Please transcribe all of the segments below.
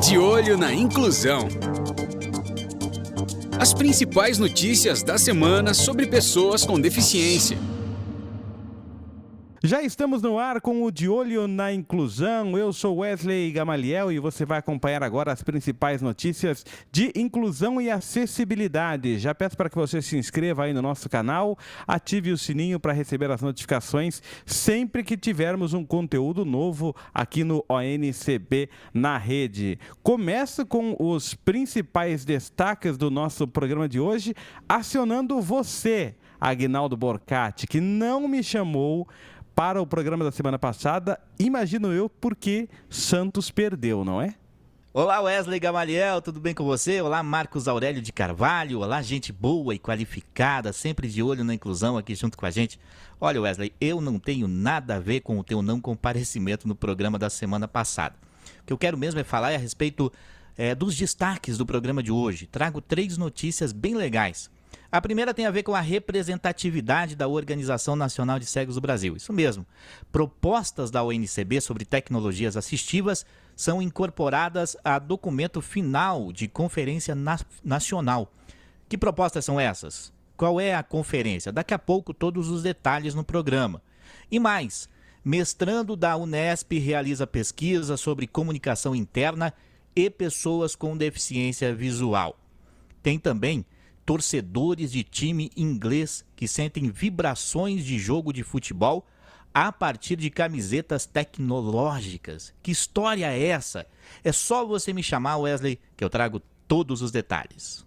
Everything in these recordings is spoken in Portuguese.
De olho na inclusão. As principais notícias da semana sobre pessoas com deficiência. Já estamos no ar com o De Olho na Inclusão. Eu sou Wesley Gamaliel e você vai acompanhar agora as principais notícias de inclusão e acessibilidade. Já peço para que você se inscreva aí no nosso canal, ative o sininho para receber as notificações sempre que tivermos um conteúdo novo aqui no ONCB na rede. Começo com os principais destaques do nosso programa de hoje, acionando você, Aguinaldo Borcati, que não me chamou para o programa da semana passada, imagino eu, porque Santos perdeu, não é? Olá, Wesley Gamaliel, tudo bem com você? Olá, Marcos Aurélio de Carvalho, olá, gente boa e qualificada, sempre de olho na inclusão aqui junto com a gente. Olha, Wesley, eu não tenho nada a ver com o teu não comparecimento no programa da semana passada. O que eu quero mesmo é falar a respeito dos destaques do programa de hoje. Trago 3 notícias bem legais. A primeira tem a ver com a representatividade da Organização Nacional de Cegos do Brasil. Isso mesmo. Propostas da ONCB sobre tecnologias assistivas são incorporadas a documento final de conferência nacional. Que propostas são essas? Qual é a conferência? Daqui a pouco todos os detalhes no programa. E mais, mestrando da Unesp realiza pesquisa sobre comunicação interna e pessoas com deficiência visual. Tem também torcedores de time inglês que sentem vibrações de jogo de futebol a partir de camisetas tecnológicas. Que história é essa? É só você me chamar, Wesley, que eu trago todos os detalhes.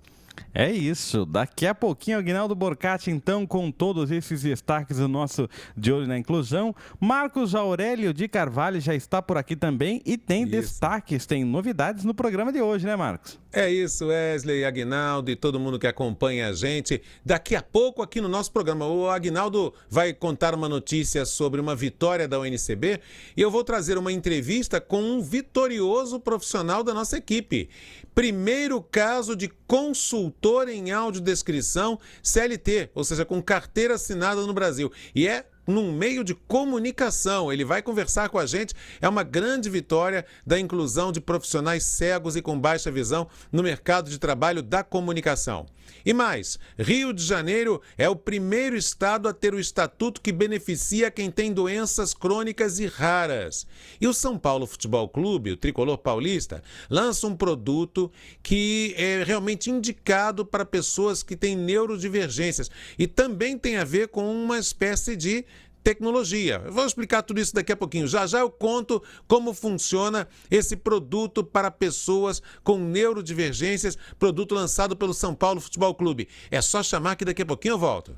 É isso, daqui a pouquinho Aguinaldo Borcati, então, com todos esses destaques do nosso De Olho na Inclusão. Marcos Aurélio de Carvalho já está por aqui também e tem destaques, tem novidades no programa de hoje, né, Marcos? É isso, Wesley, Aguinaldo e todo mundo que acompanha a gente. Daqui a pouco aqui no nosso programa, o Aguinaldo vai contar uma notícia sobre uma vitória da ONCB e eu vou trazer uma entrevista com um vitorioso profissional da nossa equipe. Primeiro caso de consultor em audiodescrição CLT, ou seja, com carteira assinada no Brasil. E é num meio de comunicação. Ele vai conversar com a gente. É uma grande vitória da inclusão de profissionais cegos e com baixa visão no mercado de trabalho da comunicação. E mais, Rio de Janeiro é o primeiro estado a ter o estatuto que beneficia quem tem doenças crônicas e raras. E o São Paulo Futebol Clube, o tricolor paulista, lança um produto que é realmente indicado para pessoas que têm neurodivergências e também tem a ver com uma espécie de tecnologia. Eu vou explicar tudo isso daqui a pouquinho. Já já eu conto como funciona esse produto para pessoas com neurodivergências, produto lançado pelo São Paulo Futebol Clube. É só chamar que daqui a pouquinho eu volto.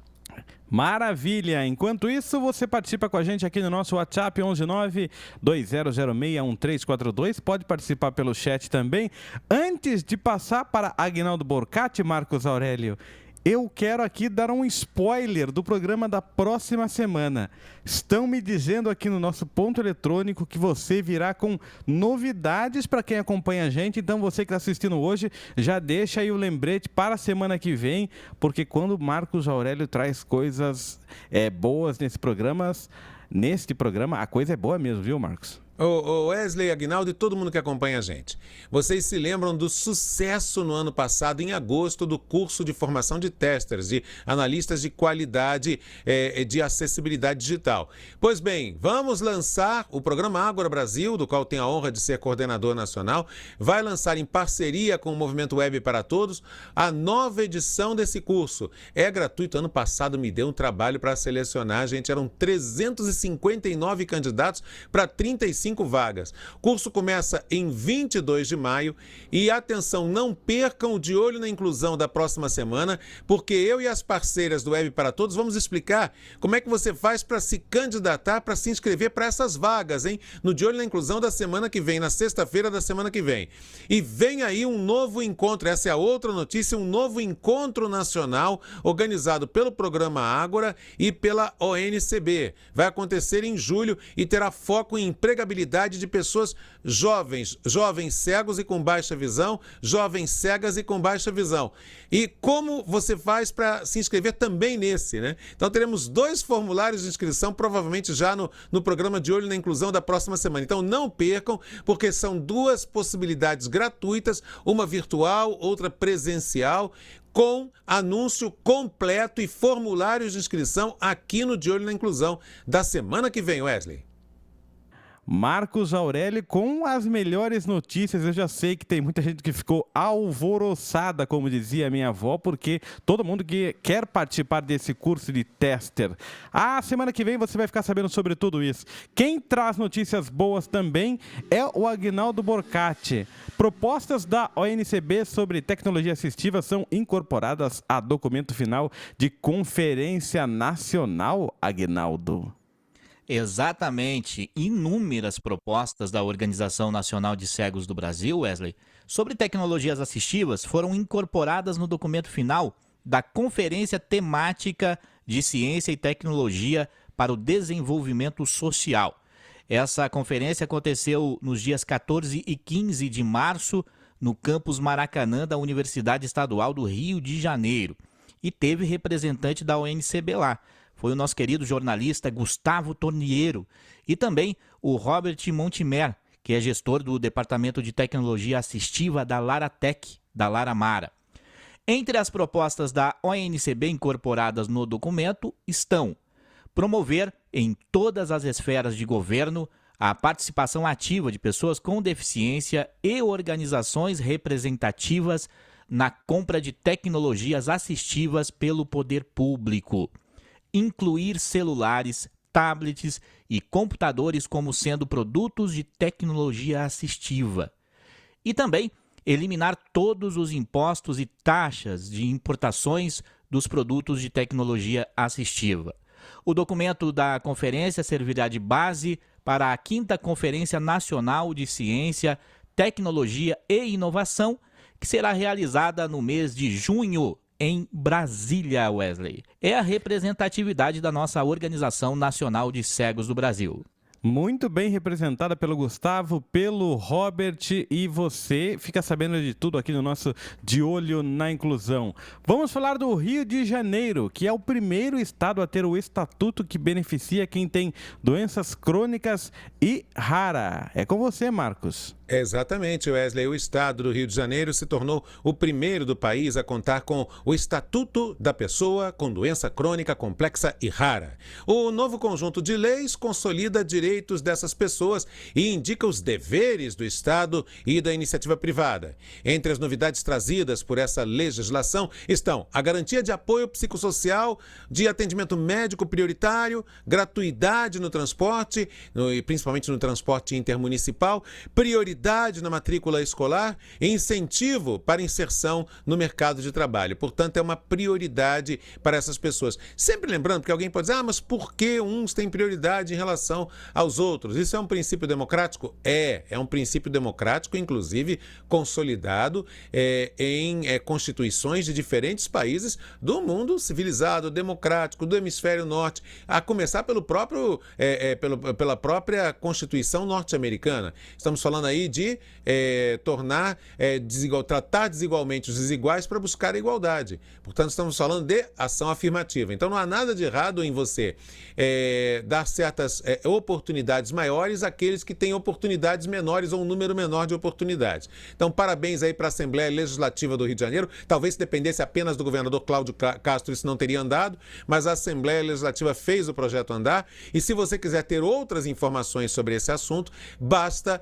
Maravilha! Enquanto isso, você participa com a gente aqui no nosso WhatsApp 119-2006-1342. Pode participar pelo chat também. Antes de passar para Aguinaldo Borcati, Marcos Aurélio, eu quero aqui dar um spoiler do programa da próxima semana. Estão me dizendo aqui no nosso ponto eletrônico que você virá com novidades para quem acompanha a gente. Então você que está assistindo hoje, já deixa aí o lembrete para a semana que vem, porque quando o Marcos Aurélio traz coisas boas neste programa, a coisa é boa mesmo, viu, Marcos? O Wesley, Aguinaldo e todo mundo que acompanha a gente. Vocês se lembram do sucesso no ano passado, em agosto, do curso de formação de testers, de analistas de qualidade de acessibilidade digital. Pois bem, vamos lançar o programa Ágora Brasil, do qual tenho a honra de ser coordenador nacional, vai lançar em parceria com o Movimento Web para Todos a nova edição desse curso. É gratuito, ano passado me deu um trabalho para selecionar, gente, eram 359 candidatos para 35 vagas. O curso começa em 22 de maio e, atenção, não percam o De Olho na Inclusão da próxima semana, porque eu e as parceiras do Web para Todos vamos explicar como é que você faz para se candidatar, para se inscrever para essas vagas, hein? No De Olho na Inclusão da semana que vem, na sexta-feira da semana que vem. E vem aí um novo encontro, essa é a outra notícia, um novo encontro nacional organizado pelo Programa Ágora e pela ONCB. Vai acontecer em julho e terá foco em empregabilidade acessibilidade de pessoas jovens, jovens cegos e com baixa visão, jovens cegas e com baixa visão. E como você faz para se inscrever também nesse, né? Então teremos 2 formulários de inscrição, provavelmente já no programa De Olho na Inclusão da próxima semana. Então não percam, porque são 2 possibilidades gratuitas, uma virtual, outra presencial, com anúncio completo e formulários de inscrição aqui no De Olho na Inclusão da semana que vem, Wesley. Marcos Aurélio com as melhores notícias. Eu já sei que tem muita gente que ficou alvoroçada, como dizia a minha avó, porque todo mundo que quer participar desse curso de tester. A semana que vem você vai ficar sabendo sobre tudo isso. Quem traz notícias boas também é o Aguinaldo Borcati. Propostas da ONCB sobre tecnologia assistiva são incorporadas a documento final de Conferência Nacional, Aguinaldo. Exatamente. Inúmeras propostas da Organização Nacional de Cegos do Brasil, Wesley, sobre tecnologias assistivas foram incorporadas no documento final da Conferência Temática de Ciência e Tecnologia para o Desenvolvimento Social. Essa conferência aconteceu nos dias 14 e 15 de março no campus Maracanã da Universidade Estadual do Rio de Janeiro e teve representante da ONCB lá. Foi o nosso querido jornalista Gustavo Torniero e também o Robert Montimer, que é gestor do Departamento de Tecnologia Assistiva da Laratec, da Laramara. Entre as propostas da ONCB incorporadas no documento estão promover em todas as esferas de governo a participação ativa de pessoas com deficiência e organizações representativas na compra de tecnologias assistivas pelo poder público. Incluir celulares, tablets e computadores como sendo produtos de tecnologia assistiva. E também eliminar todos os impostos e taxas de importações dos produtos de tecnologia assistiva. O documento da conferência servirá de base para a 5ª Conferência Nacional de Ciência, Tecnologia e Inovação, que será realizada no mês de junho, em Brasília, Wesley. É a representatividade da nossa Organização Nacional de Cegos do Brasil. Muito bem representada pelo Gustavo, pelo Robert, e você fica sabendo de tudo aqui no nosso De Olho na Inclusão. Vamos falar do Rio de Janeiro, que é o primeiro estado a ter o estatuto que beneficia quem tem doenças crônicas e rara. É com você, Marcos. Exatamente, Wesley. O estado do Rio de Janeiro se tornou o primeiro do país a contar com o Estatuto da Pessoa com Doença Crônica Complexa e Rara. O novo conjunto de leis consolida direitos dessas pessoas e indica os deveres do Estado e da iniciativa privada. Entre as novidades trazidas por essa legislação estão a garantia de apoio psicossocial, de atendimento médico prioritário, gratuidade no transporte, e principalmente no transporte intermunicipal, prioridade na matrícula escolar e incentivo para inserção no mercado de trabalho. Portanto, é uma prioridade para essas pessoas. Sempre lembrando, porque alguém pode dizer, mas por que uns têm prioridade em relação aos outros? Isso é um princípio democrático? É um princípio democrático, inclusive consolidado em constituições de diferentes países do mundo civilizado, democrático, do hemisfério norte, a começar pela própria Constituição norte-americana. Estamos falando aí de tratar desigualmente os desiguais para buscar a igualdade. Portanto, estamos falando de ação afirmativa. Então, não há nada de errado em você dar certas oportunidades maiores àqueles que têm oportunidades menores ou um número menor de oportunidades. Então, parabéns aí para a Assembleia Legislativa do Rio de Janeiro. Talvez se dependesse apenas do governador Cláudio Castro, isso não teria andado, mas a Assembleia Legislativa fez o projeto andar. E se você quiser ter outras informações sobre esse assunto, basta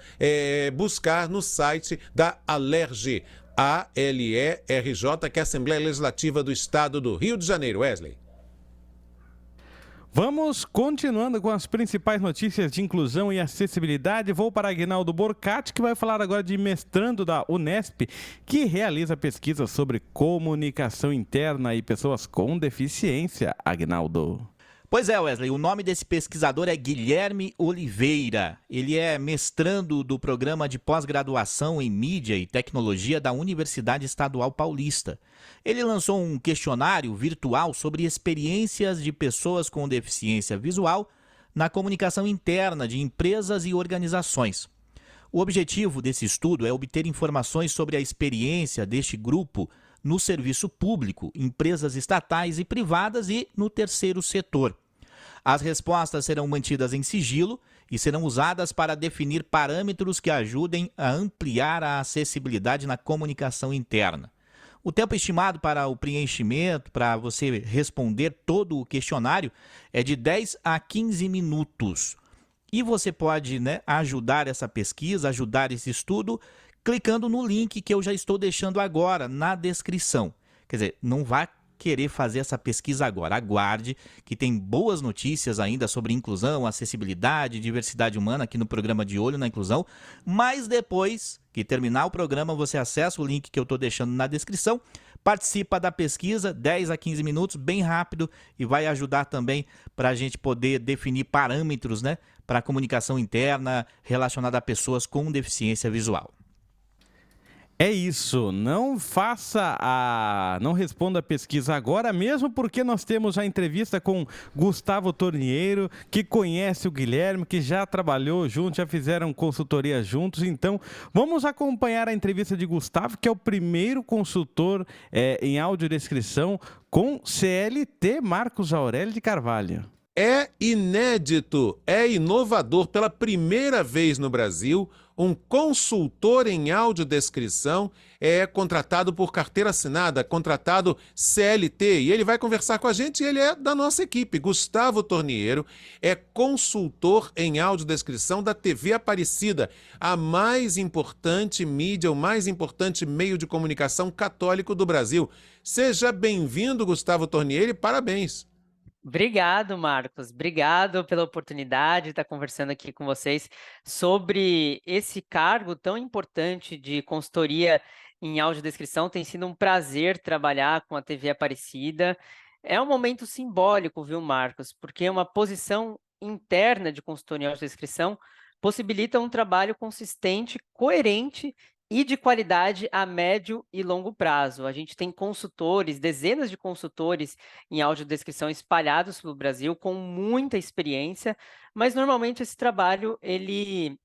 buscar no site da ALERJ, ALERJ, que é a Assembleia Legislativa do Estado do Rio de Janeiro. Wesley. Vamos continuando com as principais notícias de inclusão e acessibilidade. Vou para Aguinaldo Borcati, que vai falar agora de mestrando da Unesp, que realiza pesquisas sobre comunicação interna e pessoas com deficiência. Aguinaldo. Pois é, Wesley, o nome desse pesquisador é Guilherme Oliveira. Ele é mestrando do programa de pós-graduação em mídia e tecnologia da Universidade Estadual Paulista. Ele lançou um questionário virtual sobre experiências de pessoas com deficiência visual na comunicação interna de empresas e organizações. O objetivo desse estudo é obter informações sobre a experiência deste grupo no serviço público, empresas estatais e privadas e no terceiro setor. As respostas serão mantidas em sigilo e serão usadas para definir parâmetros que ajudem a ampliar a acessibilidade na comunicação interna. O tempo estimado para o preenchimento, para você responder todo o questionário, é de 10 a 15 minutos. E você pode, ajudar essa pesquisa, ajudar esse estudo, clicando no link que eu já estou deixando agora na descrição. Quer dizer, não vá querer fazer essa pesquisa agora. Aguarde, que tem boas notícias ainda sobre inclusão, acessibilidade, diversidade humana aqui no programa De Olho na Inclusão. Mas depois que terminar o programa, você acessa o link que eu estou deixando na descrição, participa da pesquisa, 10 a 15 minutos, bem rápido, e vai ajudar também para a gente poder definir parâmetros, para a comunicação interna relacionada a pessoas com deficiência visual. É isso, não responda a pesquisa agora, mesmo porque nós temos a entrevista com Gustavo Torniero, que conhece o Guilherme, que já trabalhou junto, já fizeram consultoria juntos. Então, vamos acompanhar a entrevista de Gustavo, que é o primeiro consultor em audiodescrição com CLT Marcos Aurélio de Carvalho. É inédito, é inovador. Pela primeira vez no Brasil, um consultor em audiodescrição é contratado por carteira assinada, contratado CLT. E ele vai conversar com a gente, ele é da nossa equipe. Gustavo Torniero é consultor em audiodescrição da TV Aparecida, a mais importante mídia, o mais importante meio de comunicação católico do Brasil. Seja bem-vindo, Gustavo Torniero, e parabéns. Obrigado, Marcos. Obrigado pela oportunidade de estar conversando aqui com vocês sobre esse cargo tão importante de consultoria em audiodescrição. Tem sido um prazer trabalhar com a TV Aparecida. É um momento simbólico, viu, Marcos? Porque uma posição interna de consultoria em audiodescrição possibilita um trabalho consistente, coerente e de qualidade a médio e longo prazo. A gente tem consultores, dezenas de consultores em audiodescrição espalhados pelo Brasil, com muita experiência, mas normalmente esse trabalho ele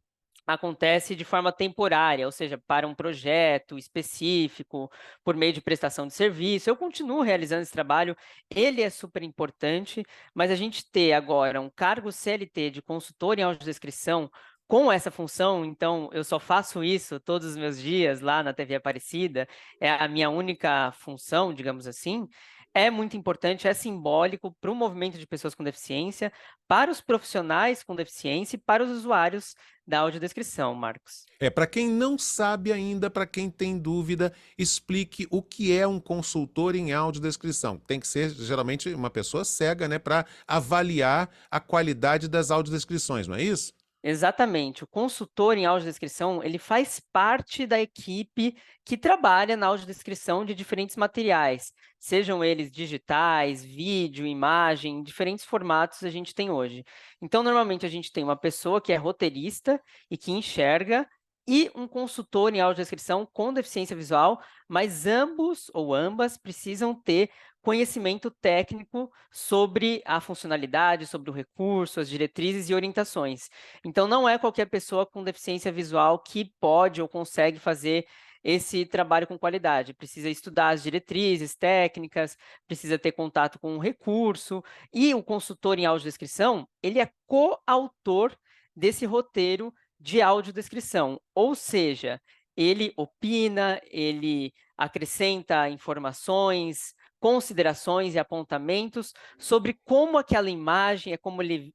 acontece de forma temporária, ou seja, para um projeto específico, por meio de prestação de serviço. Eu continuo realizando esse trabalho, ele é super importante, mas a gente ter agora um cargo CLT de consultor em audiodescrição com essa função, então eu só faço isso todos os meus dias lá na TV Aparecida, é a minha única função, digamos assim, é muito importante, é simbólico para o movimento de pessoas com deficiência, para os profissionais com deficiência e para os usuários da audiodescrição, Marcos. Para quem não sabe ainda, para quem tem dúvida, explique o que é um consultor em audiodescrição. Tem que ser, geralmente, uma pessoa cega, para avaliar a qualidade das audiodescrições, não é isso? Exatamente. O consultor em audiodescrição, ele faz parte da equipe que trabalha na audiodescrição de diferentes materiais, sejam eles digitais, vídeo, imagem, em diferentes formatos a gente tem hoje. Então, normalmente, a gente tem uma pessoa que é roteirista e que enxerga, e um consultor em audiodescrição com deficiência visual, mas ambos ou ambas precisam ter conhecimento técnico sobre a funcionalidade, sobre o recurso, as diretrizes e orientações. Então, não é qualquer pessoa com deficiência visual que pode ou consegue fazer esse trabalho com qualidade. Precisa estudar as diretrizes técnicas, precisa ter contato com o recurso, e o consultor em audiodescrição, ele é coautor desse roteiro de audiodescrição, ou seja, ele opina, ele acrescenta informações, considerações e apontamentos sobre como aquela imagem,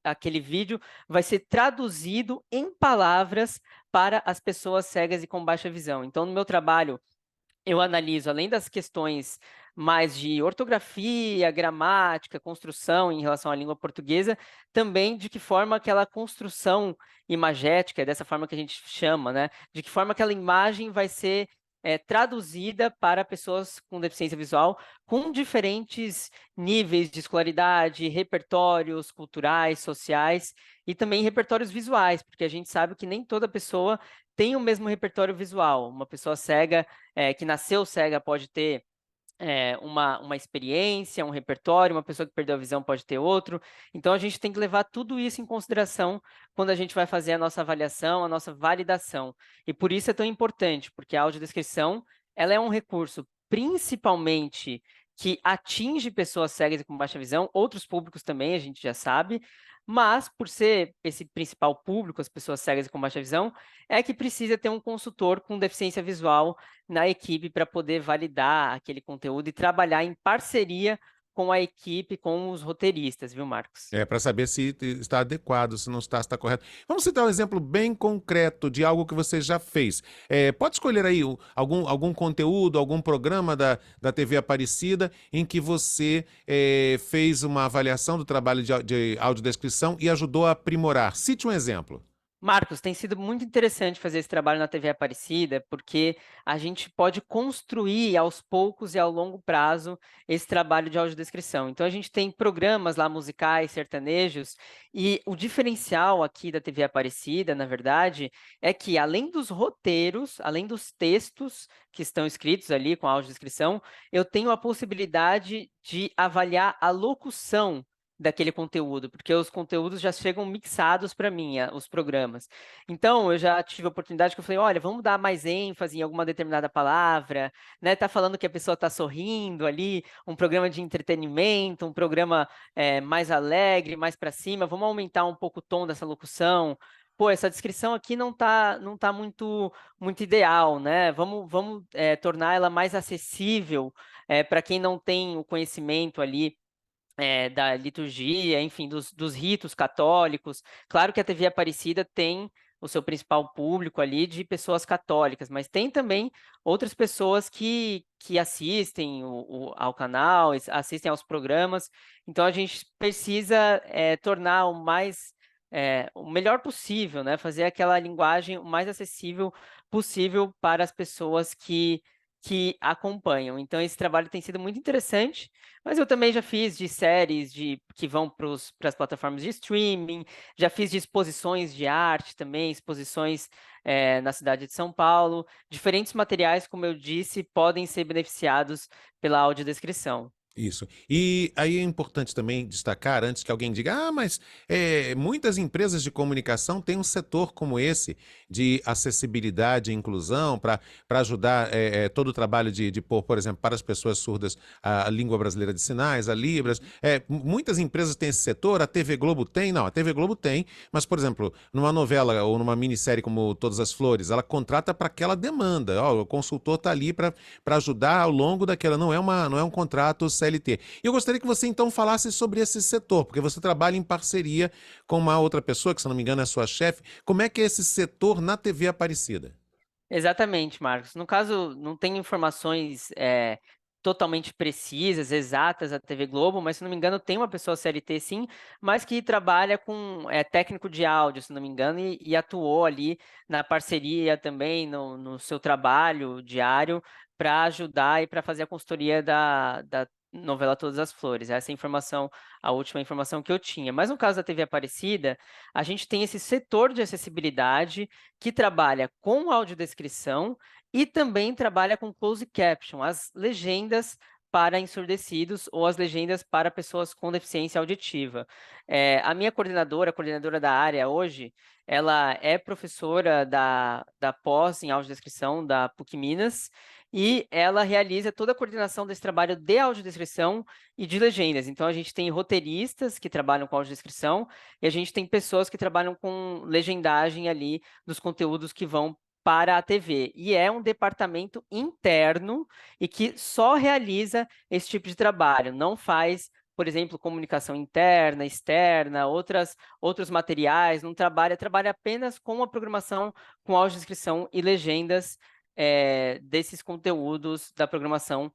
aquele vídeo vai ser traduzido em palavras para as pessoas cegas e com baixa visão. Então, no meu trabalho, eu analiso, além das questões mais de ortografia, gramática, construção em relação à língua portuguesa, também de que forma aquela construção imagética, dessa forma que a gente chama, de que forma aquela imagem vai ser traduzida para pessoas com deficiência visual, com diferentes níveis de escolaridade, repertórios culturais, sociais e também repertórios visuais, porque a gente sabe que nem toda pessoa tem o mesmo repertório visual. Uma pessoa cega, que nasceu cega, pode ter uma experiência, um repertório, uma pessoa que perdeu a visão pode ter outro. Então, a gente tem que levar tudo isso em consideração quando a gente vai fazer a nossa avaliação, a nossa validação. E por isso é tão importante, porque a audiodescrição, ela é um recurso principalmente que atinge pessoas cegas e com baixa visão, outros públicos também, a gente já sabe, mas por ser esse principal público, as pessoas cegas e com baixa visão, é que precisa ter um consultor com deficiência visual na equipe para poder validar aquele conteúdo e trabalhar em parceria com a equipe, com os roteiristas, viu, Marcos? Para saber se está adequado, se não está, se está correto. Vamos citar um exemplo bem concreto de algo que você já fez. Pode escolher aí algum conteúdo, algum programa da TV Aparecida em que você fez uma avaliação do trabalho de audiodescrição e ajudou a aprimorar. Cite um exemplo. Marcos, tem sido muito interessante fazer esse trabalho na TV Aparecida, porque a gente pode construir aos poucos e ao longo prazo esse trabalho de audiodescrição. Então, a gente tem programas lá musicais, sertanejos, e o diferencial aqui da TV Aparecida, na verdade, é que além dos roteiros, além dos textos que estão escritos ali com a audiodescrição, eu tenho a possibilidade de avaliar a locução daquele conteúdo, porque os conteúdos já chegam mixados para mim, os programas. Então, eu já tive a oportunidade que eu falei, olha, vamos dar mais ênfase em alguma determinada palavra, né? Tá falando que a pessoa está sorrindo ali, um programa de entretenimento, um programa mais alegre, mais para cima, vamos aumentar um pouco o tom dessa locução. Pô, essa descrição aqui não tá muito ideal, né? Vamos tornar ela mais acessível para quem não tem o conhecimento ali da liturgia, enfim, dos ritos católicos. Claro que a TV Aparecida tem o seu principal público ali de pessoas católicas, mas tem também outras pessoas que assistem ao canal, assistem aos programas. Então, a gente precisa tornar o melhor possível, né? Fazer aquela linguagem o mais acessível possível para as pessoas que acompanham. Então, esse trabalho tem sido muito interessante, mas eu também já fiz de séries que vão para as plataformas de streaming, já fiz de exposições de arte também, exposições na cidade de São Paulo. Diferentes materiais, como eu disse, podem ser beneficiados pela audiodescrição. Isso. E aí é importante também destacar, antes que alguém diga, mas muitas empresas de comunicação têm um setor como esse, de acessibilidade e inclusão, para ajudar todo o trabalho de pôr, por exemplo, para as pessoas surdas, a língua brasileira de sinais, a Libras. Muitas empresas têm esse setor, a TV Globo tem? Não, a TV Globo tem, mas, por exemplo, numa novela ou numa minissérie como Todas as Flores, ela contrata para aquela demanda. O consultor está ali para ajudar ao longo daquela, não é um contrato CLT. E eu gostaria que você então falasse sobre esse setor, porque você trabalha em parceria com uma outra pessoa, que se não me engano é sua chefe. Como é que é esse setor na TV Aparecida? Exatamente, Marcos. No caso, não tem informações totalmente precisas, exatas da TV Globo, mas se não me engano tem uma pessoa CLT sim, mas que trabalha com técnico de áudio, se não me engano, e atuou ali na parceria também no seu trabalho diário para ajudar e para fazer a consultoria da novela Todas as Flores. Essa é a última informação que eu tinha. Mas no caso da TV Aparecida, a gente tem esse setor de acessibilidade que trabalha com audiodescrição e também trabalha com closed caption, as legendas para ensurdecidos ou as legendas para pessoas com deficiência auditiva. A minha coordenadora, a coordenadora da área hoje, ela é professora da pós em audiodescrição da PUC Minas, e ela realiza toda a coordenação desse trabalho de audiodescrição e de legendas. Então, a gente tem roteiristas que trabalham com audiodescrição e a gente tem pessoas que trabalham com legendagem ali dos conteúdos que vão para a TV. E é um departamento interno e que só realiza esse tipo de trabalho, não faz, por exemplo, comunicação interna, externa, outros materiais, não trabalha apenas com a programação com audiodescrição e legendas desses conteúdos da programação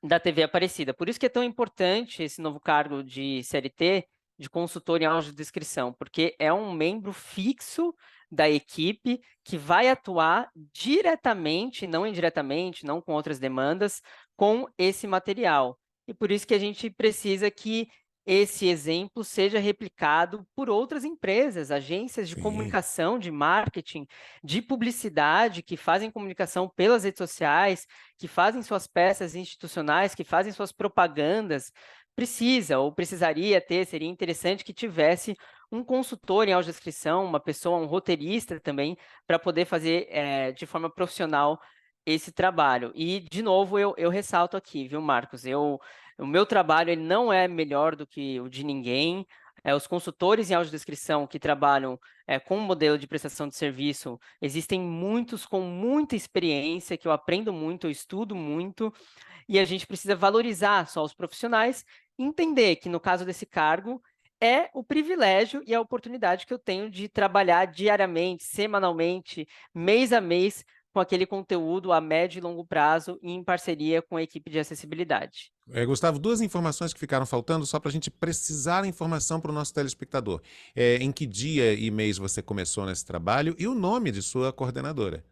da TV Aparecida. Por isso que é tão importante esse novo cargo de CLT, de consultor em audiodescrição, porque é um membro fixo da equipe que vai atuar diretamente, não indiretamente, não com outras demandas, com esse material. E por isso que a gente precisa que esse exemplo seja replicado por outras empresas, agências de Sim. comunicação, de marketing, de publicidade, que fazem comunicação pelas redes sociais, que fazem suas peças institucionais, que fazem suas propagandas. Precisa ou precisaria ter, seria interessante que tivesse um consultor em audiodescrição, uma pessoa, um roteirista também, para poder fazer de forma profissional esse trabalho. E, de novo, eu ressalto aqui, viu, Marcos? O meu trabalho ele não é melhor do que o de ninguém. Os consultores em audiodescrição que trabalham com o modelo de prestação de serviço, existem muitos com muita experiência, que eu aprendo muito, eu estudo muito, e a gente precisa valorizar só os profissionais, entender que, no caso desse cargo, é o privilégio e a oportunidade que eu tenho de trabalhar diariamente, semanalmente, mês a mês, com aquele conteúdo a médio e longo prazo e em parceria com a equipe de acessibilidade. Gustavo, duas informações que ficaram faltando só para a gente precisar a informação para o nosso telespectador. Em que dia e mês você começou nesse trabalho e o nome de sua coordenadora?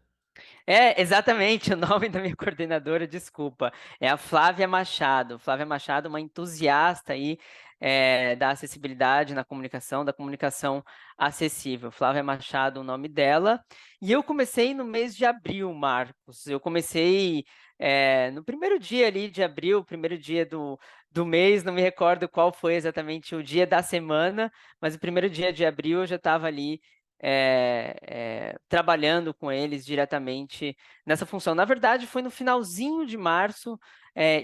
Exatamente, o nome da minha coordenadora, desculpa, é a Flávia Machado. Flávia Machado, uma entusiasta aí da acessibilidade na comunicação, da comunicação acessível. Flávia Machado, o nome dela. E eu comecei no mês de abril, Marcos. Eu comecei no primeiro dia ali de abril, primeiro dia do mês, não me recordo qual foi exatamente o dia da semana, mas o primeiro dia de abril eu já estava ali trabalhando com eles diretamente nessa função. Na verdade, foi no finalzinho de março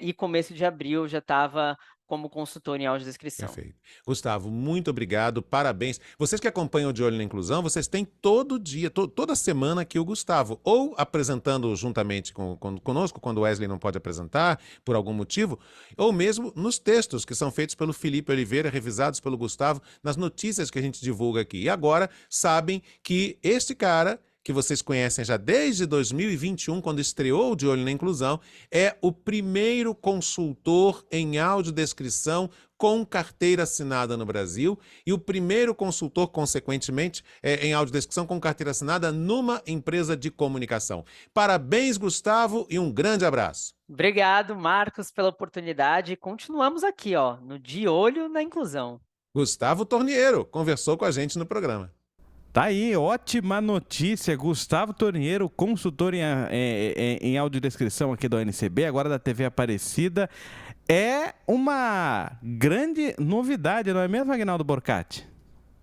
e começo de abril eu já estava como consultor em audiodescrição. Perfeito. Gustavo, muito obrigado, parabéns. Vocês que acompanham o De Olho na Inclusão, vocês têm todo dia, toda semana aqui o Gustavo, ou apresentando juntamente conosco, quando o Wesley não pode apresentar, por algum motivo, ou mesmo nos textos que são feitos pelo Felipe Oliveira, revisados pelo Gustavo, nas notícias que a gente divulga aqui. E agora sabem que este cara, que vocês conhecem já desde 2021, quando estreou o De Olho na Inclusão, é o primeiro consultor em audiodescrição com carteira assinada no Brasil e o primeiro consultor, consequentemente, em audiodescrição com carteira assinada numa empresa de comunicação. Parabéns, Gustavo, e um grande abraço. Obrigado, Marcos, pela oportunidade. Continuamos aqui, no De Olho na Inclusão. Gustavo Torniero conversou com a gente no programa. Tá aí, ótima notícia. Gustavo Torniero, consultor em audiodescrição aqui da ONCB, agora da TV Aparecida. É uma grande novidade, não é mesmo, Aguinaldo Borcati?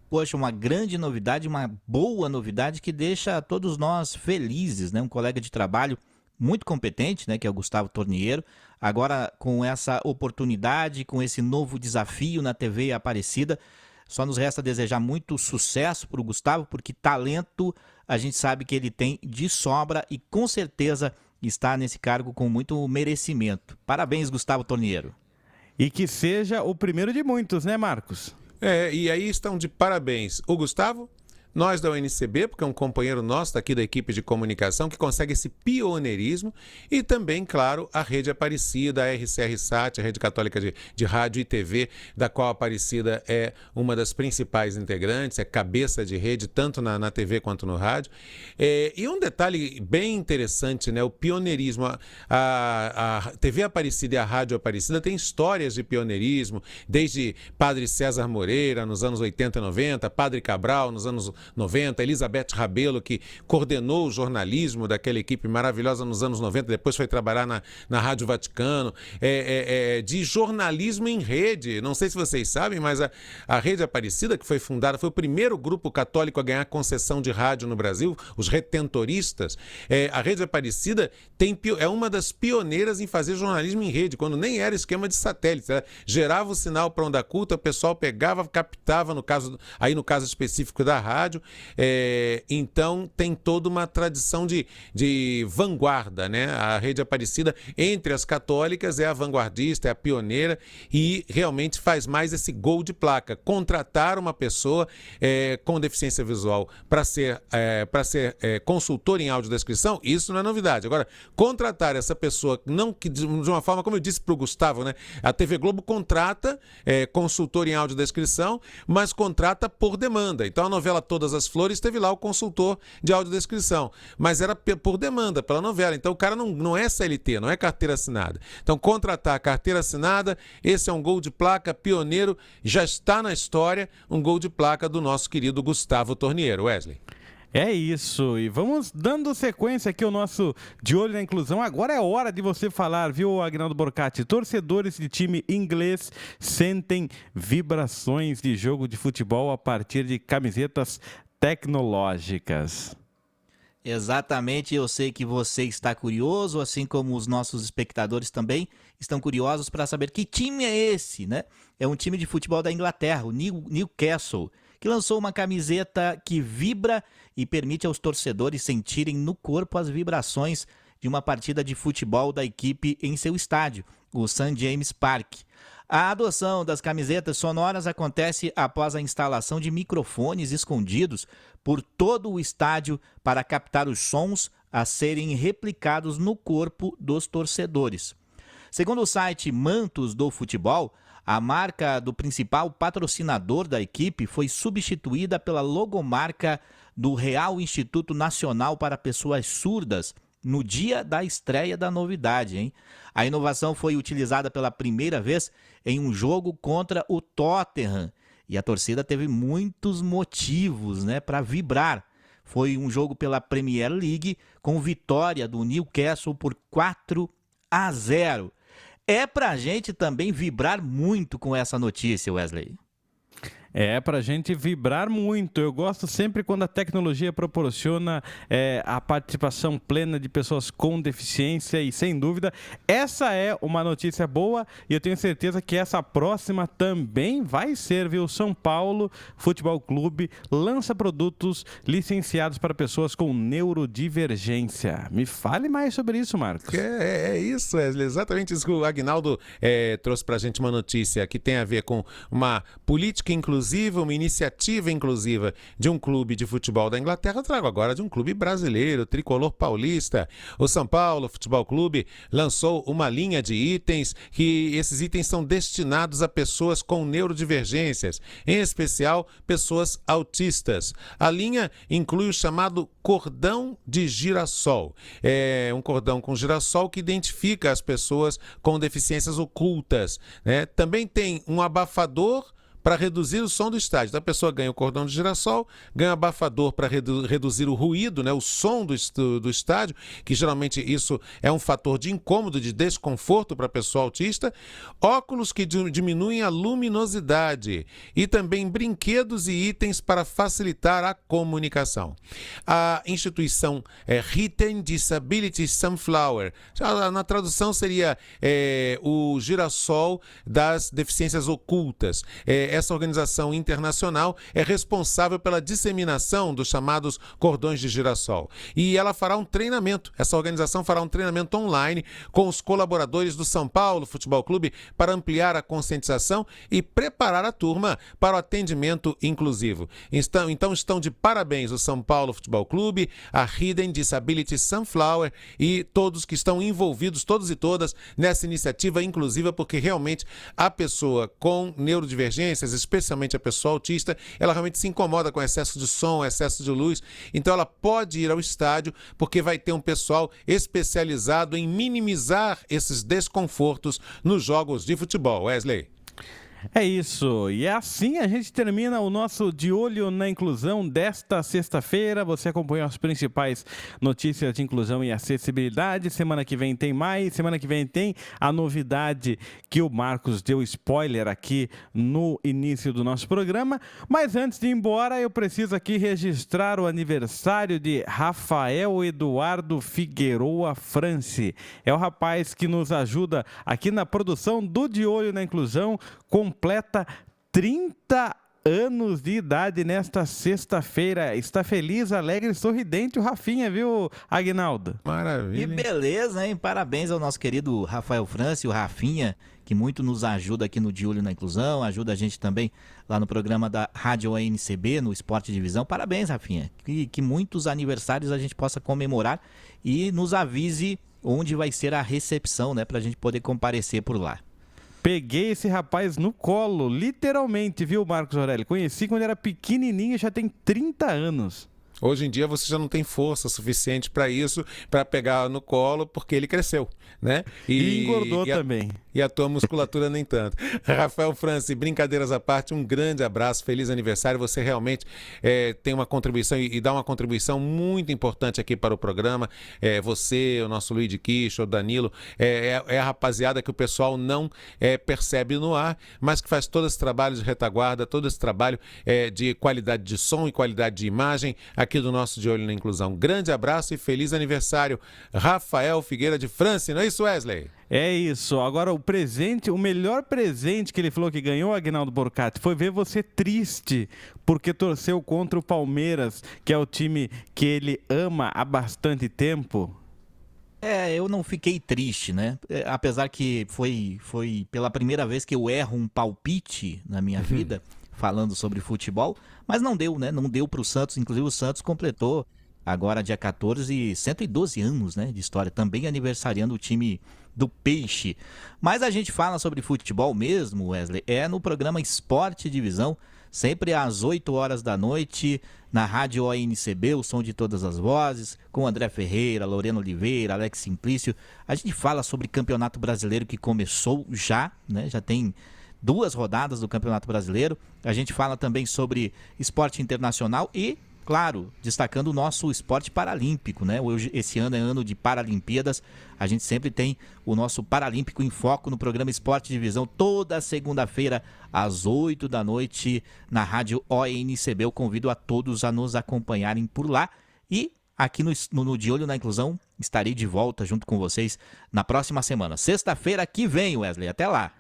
Poxa, uma grande novidade, uma boa novidade que deixa todos nós felizes, né? Um colega de trabalho muito competente, né, que é o Gustavo Torniero, agora com essa oportunidade, com esse novo desafio na TV Aparecida. Só nos resta desejar muito sucesso para o Gustavo, porque talento a gente sabe que ele tem de sobra e com certeza está nesse cargo com muito merecimento. Parabéns, Gustavo Torniero. E que seja o primeiro de muitos, né, Marcos? E aí estão de parabéns o Gustavo, nós da UNCB, porque é um companheiro nosso daqui da equipe de comunicação que consegue esse pioneirismo, e também, claro, a Rede Aparecida, a RCR-SAT, a Rede Católica de Rádio e TV, da qual a Aparecida é uma das principais integrantes, é cabeça de rede, tanto na TV quanto no rádio. E um detalhe bem interessante, né? O pioneirismo. A TV Aparecida e a Rádio Aparecida têm histórias de pioneirismo, desde Padre César Moreira, nos anos 80 e 90, Padre Cabral, nos anos 90, Elizabeth Rabelo, que coordenou o jornalismo daquela equipe maravilhosa nos anos 90, depois foi trabalhar na Rádio Vaticano, de jornalismo em rede. Não sei se vocês sabem, mas a Rede Aparecida, que foi fundada, foi o primeiro grupo católico a ganhar concessão de rádio no Brasil, os retentoristas. A Rede Aparecida é uma das pioneiras em fazer jornalismo em rede, quando nem era esquema de satélite. Gerava o sinal para onda curta, o pessoal pegava, captava, no caso específico da rádio. Então tem toda uma tradição de vanguarda, né? A Rede Aparecida, entre as católicas, é a vanguardista, é a pioneira e realmente faz mais esse gol de placa. Contratar uma pessoa com deficiência visual para ser consultor em audiodescrição, isso não é novidade. Agora, contratar essa pessoa, não que de uma forma, como eu disse para o Gustavo, né? A TV Globo contrata consultor em audiodescrição, mas contrata por demanda. Então a novela toda Todas as Flores, teve lá o consultor de audiodescrição, mas era por demanda, pela novela. Então o cara não é CLT, não é carteira assinada. Então contratar a carteira assinada, esse é um gol de placa pioneiro, já está na história, um gol de placa do nosso querido Gustavo Torniero. Wesley. É isso, e vamos dando sequência aqui ao nosso De Olho na Inclusão. Agora é hora de você falar, viu, Agnaldo Borcati? Torcedores de time inglês sentem vibrações de jogo de futebol a partir de camisetas tecnológicas. Exatamente, eu sei que você está curioso, assim como os nossos espectadores também estão curiosos para saber que time é esse, né? É um time de futebol da Inglaterra, o Newcastle, que lançou uma camiseta que vibra e permite aos torcedores sentirem no corpo as vibrações de uma partida de futebol da equipe em seu estádio, o St. James Park. A adoção das camisetas sonoras acontece após a instalação de microfones escondidos por todo o estádio para captar os sons a serem replicados no corpo dos torcedores. Segundo o site Mantos do Futebol, a marca do principal patrocinador da equipe foi substituída pela logomarca do Real Instituto Nacional para Pessoas Surdas no dia da estreia da novidade, hein? A inovação foi utilizada pela primeira vez em um jogo contra o Tottenham e a torcida teve muitos motivos, né, para vibrar. Foi um jogo pela Premier League com vitória do Newcastle por 4-0. É pra gente também vibrar muito com essa notícia, Wesley. É pra gente vibrar muito. Eu gosto sempre quando a tecnologia proporciona a participação plena de pessoas com deficiência e, sem dúvida, essa é uma notícia boa e eu tenho certeza que essa próxima também vai ser, viu? São Paulo Futebol Clube lança produtos licenciados para pessoas com neurodivergência. Me fale mais sobre isso, Marcos. É isso, Wesley. Exatamente isso que o Agnaldo trouxe pra gente, uma notícia que tem a ver com uma política inclusiva, uma iniciativa inclusiva de um clube de futebol da Inglaterra. Eu trago agora de um clube brasileiro, tricolor paulista. O São Paulo Futebol Clube lançou uma linha de itens, que esses itens são destinados a pessoas com neurodivergências, em especial pessoas autistas. A linha inclui o chamado cordão de girassol. É um cordão com girassol que identifica as pessoas com deficiências ocultas, né? Também tem um abafador para reduzir o som do estádio. Então a pessoa ganha o cordão de girassol, ganha o abafador para reduzir o ruído, né, o som do estádio, que geralmente isso é um fator de incômodo, de desconforto para a pessoa autista, óculos que diminuem a luminosidade e também brinquedos e itens para facilitar a comunicação. A instituição Hidden Disability Sunflower, na tradução seria o girassol das deficiências ocultas. Essa organização internacional é responsável pela disseminação dos chamados cordões de girassol. E ela fará um treinamento, essa organização fará um treinamento online com os colaboradores do São Paulo Futebol Clube para ampliar a conscientização e preparar a turma para o atendimento inclusivo. Então estão de parabéns o São Paulo Futebol Clube, a Hidden Disability Sunflower e todos que estão envolvidos, todos e todas, nessa iniciativa inclusiva, porque realmente a pessoa com neurodivergência, especialmente a pessoa autista, ela realmente se incomoda com excesso de som, excesso de luz, então ela pode ir ao estádio porque vai ter um pessoal especializado em minimizar esses desconfortos nos jogos de futebol. Wesley. É isso, e assim a gente termina o nosso De Olho na Inclusão desta sexta-feira. Você acompanhou as principais notícias de inclusão e acessibilidade. Semana que vem tem mais, semana que vem tem a novidade que o Marcos deu spoiler aqui no início do nosso programa. Mas antes de ir embora, eu preciso aqui registrar o aniversário de Rafael Eduardo Figueroa France. É o rapaz que nos ajuda aqui na produção do De Olho na Inclusão, completa 30 anos de idade nesta sexta-feira. Está feliz, alegre e sorridente o Rafinha, viu, Agnaldo? Maravilha. Que beleza, hein? Parabéns ao nosso querido Rafael France, o Rafinha, que muito nos ajuda aqui no De Olho na Inclusão, ajuda a gente também lá no programa da Rádio ANCB, no Esporte Divisão. Parabéns, Rafinha. Que muitos aniversários a gente possa comemorar e nos avise onde vai ser a recepção, né, para a gente poder comparecer por lá. Peguei esse rapaz no colo, literalmente, viu, Marcos Aurélio? Conheci quando era pequenininho e já tem 30 anos. Hoje em dia você já não tem força suficiente para isso, para pegar no colo, porque ele cresceu, né? E engordou também. E a tua musculatura nem tanto. Rafael Franci, brincadeiras à parte, um grande abraço, feliz aniversário. Você realmente tem uma contribuição e dá uma contribuição muito importante aqui para o programa. Você, o nosso Luiz de Quicho, o Danilo, é a rapaziada que o pessoal não percebe no ar, mas que faz todo esse trabalho de retaguarda, todo esse trabalho de qualidade de som e qualidade de imagem aqui do nosso De Olho na Inclusão. Grande abraço e feliz aniversário, Rafael Figueira de Franci, não é isso, Wesley? É isso. Agora o melhor presente que ele falou que ganhou, Aguinaldo Borcati, foi ver você triste porque torceu contra o Palmeiras, que é o time que ele ama há bastante tempo. Eu não fiquei triste, né? Apesar que foi pela primeira vez que eu erro um palpite na minha vida, falando sobre futebol, mas não deu, né? Não deu pro Santos. Inclusive o Santos completou agora dia 14, 112 anos, né, de história, também aniversariando o time do Peixe. Mas a gente fala sobre futebol mesmo, Wesley, no programa Esporte Divisão, sempre às 8 horas da noite, na rádio ONCB, o som de todas as vozes, com André Ferreira, Lorena Oliveira, Alex Simplício. A gente fala sobre Campeonato Brasileiro que começou já, né, já tem 2 rodadas do Campeonato Brasileiro. A gente fala também sobre esporte internacional e, claro, destacando o nosso esporte paralímpico, né? Hoje, esse ano é ano de Paralimpíadas. A gente sempre tem o nosso Paralímpico em Foco no programa Esporte Divisão, toda segunda-feira, às 8 da noite, na rádio ONCB. Eu convido a todos a nos acompanharem por lá. E aqui no De Olho na Inclusão, estarei de volta junto com vocês na próxima semana. Sexta-feira que vem, Wesley. Até lá.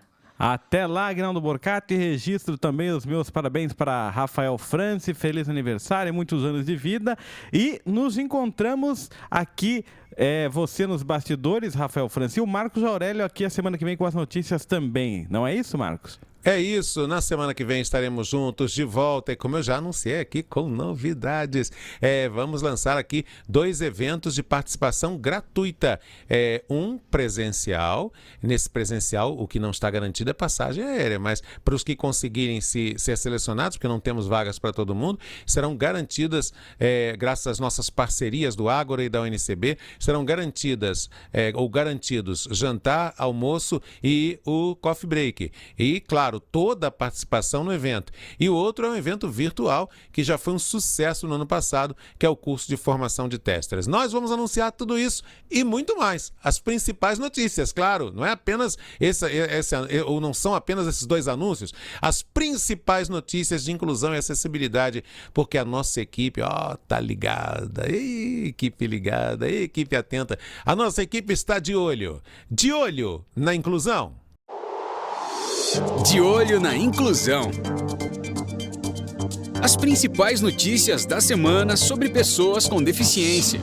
Até lá, Aguinaldo Borcati. Registro também os meus parabéns para Rafael Franci. Feliz aniversário, muitos anos de vida. E nos encontramos aqui, você nos bastidores, Rafael Franci, e o Marcos Aurélio aqui a semana que vem com as notícias também. Não é isso, Marcos? É isso, na semana que vem estaremos juntos de volta e como eu já anunciei aqui com novidades, vamos lançar aqui 2 eventos de participação gratuita, um presencial, nesse presencial o que não está garantido é passagem aérea, mas para os que conseguirem ser selecionados, porque não temos vagas para todo mundo, serão garantidas, graças às nossas parcerias do Ágora e da UNCB, serão garantidos jantar, almoço e o coffee break, e claro, toda a participação no evento. E o outro é um evento virtual, que já foi um sucesso no ano passado, que é o curso de formação de testers. Nós vamos anunciar tudo isso e muito mais. As principais notícias, claro, não é apenas ou não são apenas esses 2 anúncios, as principais notícias de inclusão e acessibilidade, porque a nossa equipe, tá ligada, equipe ligada, equipe atenta. A nossa equipe está de olho na inclusão. De Olho na Inclusão. As principais notícias da semana sobre pessoas com deficiência.